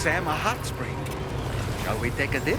Sam a hot spring. Shall we take a dip?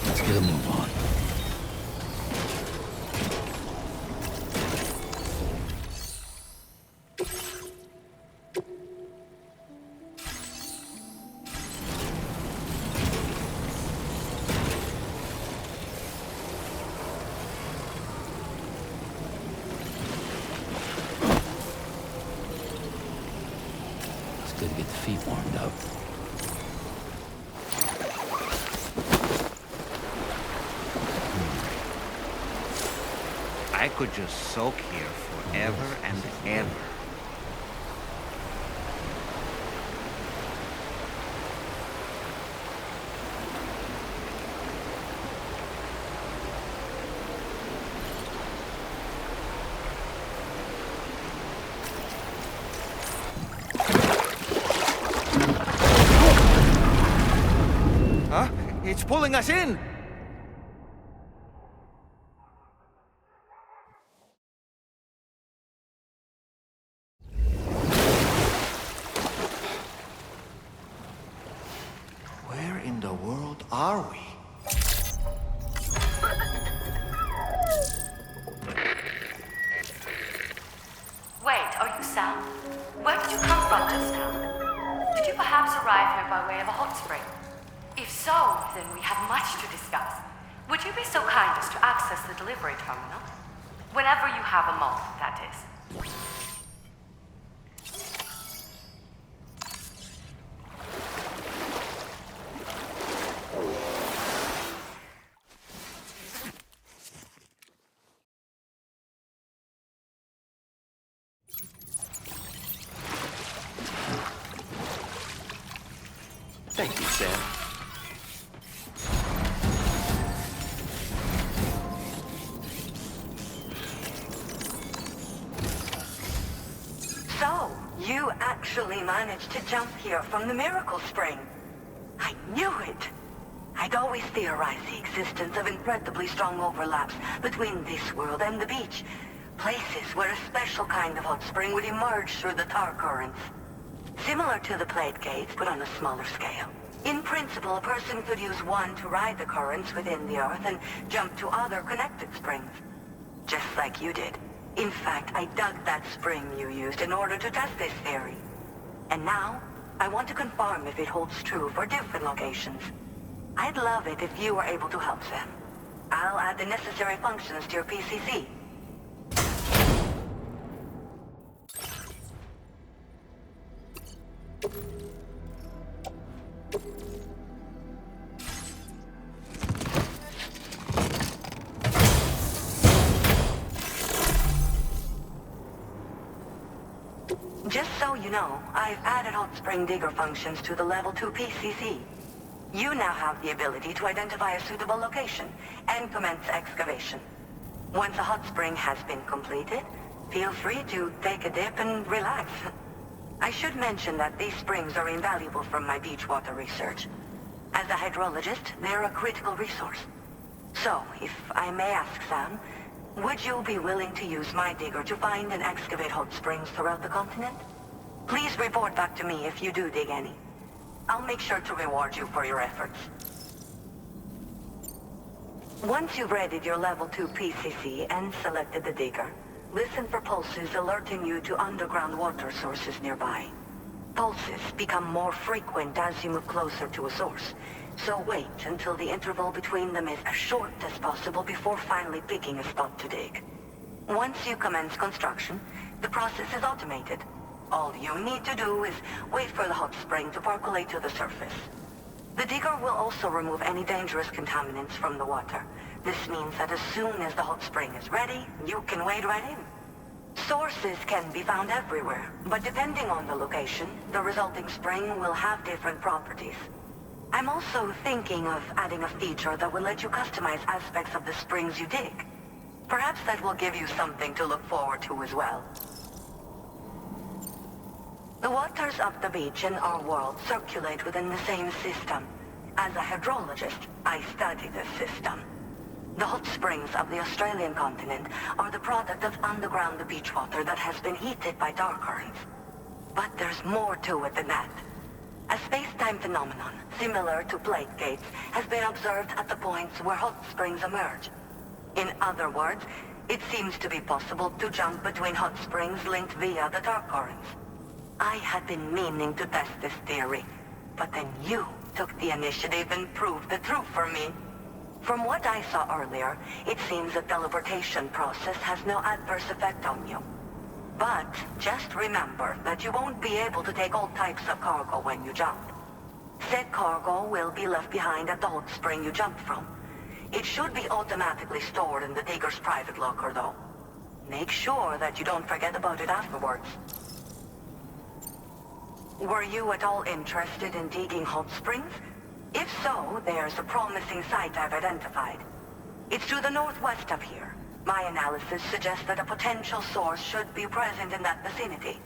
Let's get a move on. Good to get the feet warmed up. I could just soak here forever and ever. Huh? It's pulling us in! Where in the world are we? Wait, are you Sam? Where did you come from just now? Did you perhaps arrive here by way of a hot spring? If so, then we have much to discuss. Would you be so kind as to access the delivery terminal? Whenever you have a moment, that is. Thank you, Sam. So, you actually managed to jump here from the Miracle Spring. I knew it. I'd always theorized the existence of incredibly strong overlaps between this world and the beach. Places where a special kind of hot spring would emerge through the tar currents. Similar to the plate gates, but on a smaller scale. In principle, a person could use one to ride the currents within the Earth and jump to other connected springs. Just like you did. In fact, I dug that spring you used in order to test this theory. And now, I want to confirm if it holds true for different locations. I'd love it if you were able to help them. I'll add the necessary functions to your PCC. Just so you know, I've added hot spring digger functions to the level 2 PCC. You now have the ability to identify a suitable location and commence excavation. Once a hot spring has been completed, feel free to take a dip and relax. I should mention that these springs are invaluable from my beach water research. As a hydrologist, they're a critical resource. So, if I may ask, Sam, would you be willing to use my digger to find and excavate hot springs throughout the continent? Please report back to me if you do dig any. I'll make sure to reward you for your efforts. Once you've readied your level 2 PCC and selected the digger, listen for pulses alerting you to underground water sources nearby. Pulses become more frequent as you move closer to a source, so wait until the interval between them is as short as possible before finally picking a spot to dig. Once you commence construction, the process is automated. All you need to do is wait for the hot spring to percolate to the surface. The digger will also remove any dangerous contaminants from the water. This means that as soon as the hot spring is ready, you can wade right in. Sources can be found everywhere, but depending on the location, the resulting spring will have different properties. I'm also thinking of adding a feature that will let you customize aspects of the springs you dig. Perhaps that will give you something to look forward to as well. The waters of the beach in our world circulate within the same system. As a hydrologist, I study this system. The hot springs of the Australian continent are the product of underground beach water that has been heated by dark currents. But there's more to it than that. A space-time phenomenon, similar to plate gates, has been observed at the points where hot springs emerge. In other words, it seems to be possible to jump between hot springs linked via the dark currents. I had been meaning to test this theory, but then you took the initiative and proved the truth for me. From what I saw earlier, it seems the teleportation process has no adverse effect on you. But just remember that you won't be able to take all types of cargo when you jump. Said cargo will be left behind at the hot spring you jumped from. It should be automatically stored in the digger's private locker, though. Make sure that you don't forget about it afterwards. Were you at all interested in digging hot springs? If so, there's a promising site I've identified. It's to the northwest of here. My analysis suggests that a potential source should be present in that vicinity.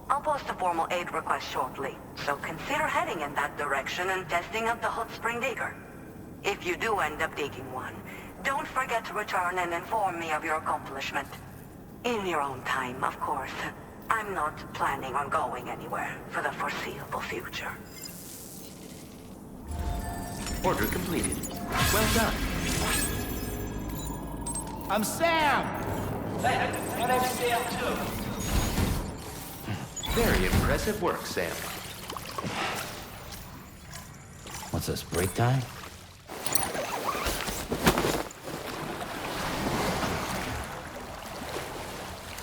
I'll post a formal aid request shortly, so consider heading in that direction and testing out the hot spring digger. If you do end up digging one, don't forget to return and inform me of your accomplishment. In your own time, of course. I'm not planning on going anywhere for the foreseeable future. Order completed. Well done. I'm Sam! My name's Sam, too. Very impressive work, Sam. What's this, break time?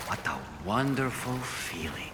What a wonderful feeling.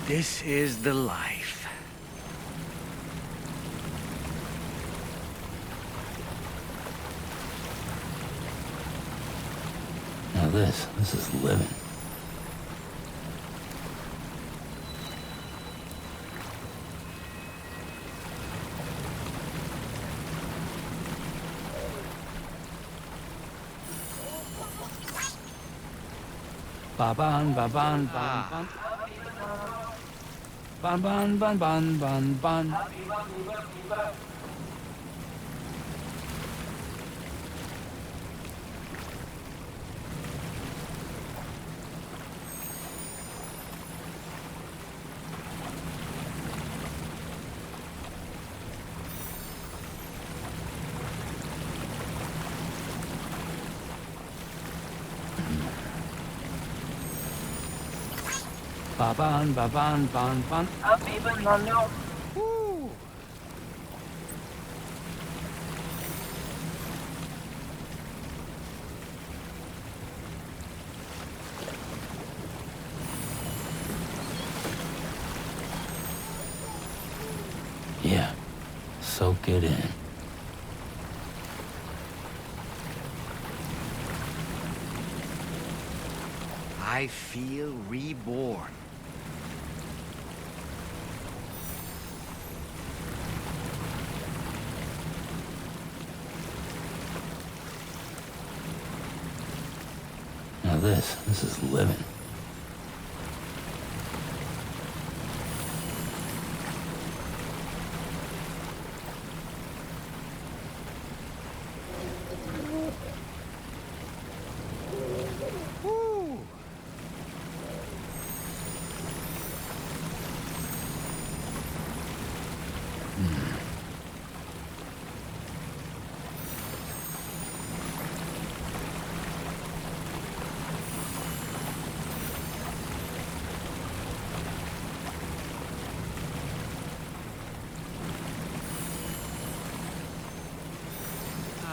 This is the life. Now this is living. Ba-ban, ba-ban, ban, ban. Ban, ban, ban, ban, ban, ban. Ba-ban, ba-ban, ban, ban. Woo. Yeah, soak it in. I feel reborn. This is living. Woo.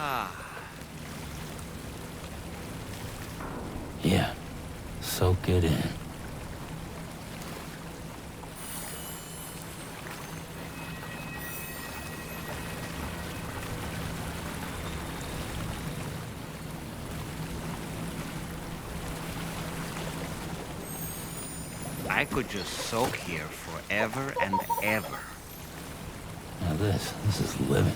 Ah. Yeah, soak it in. I could just soak here forever and ever. Now this is living.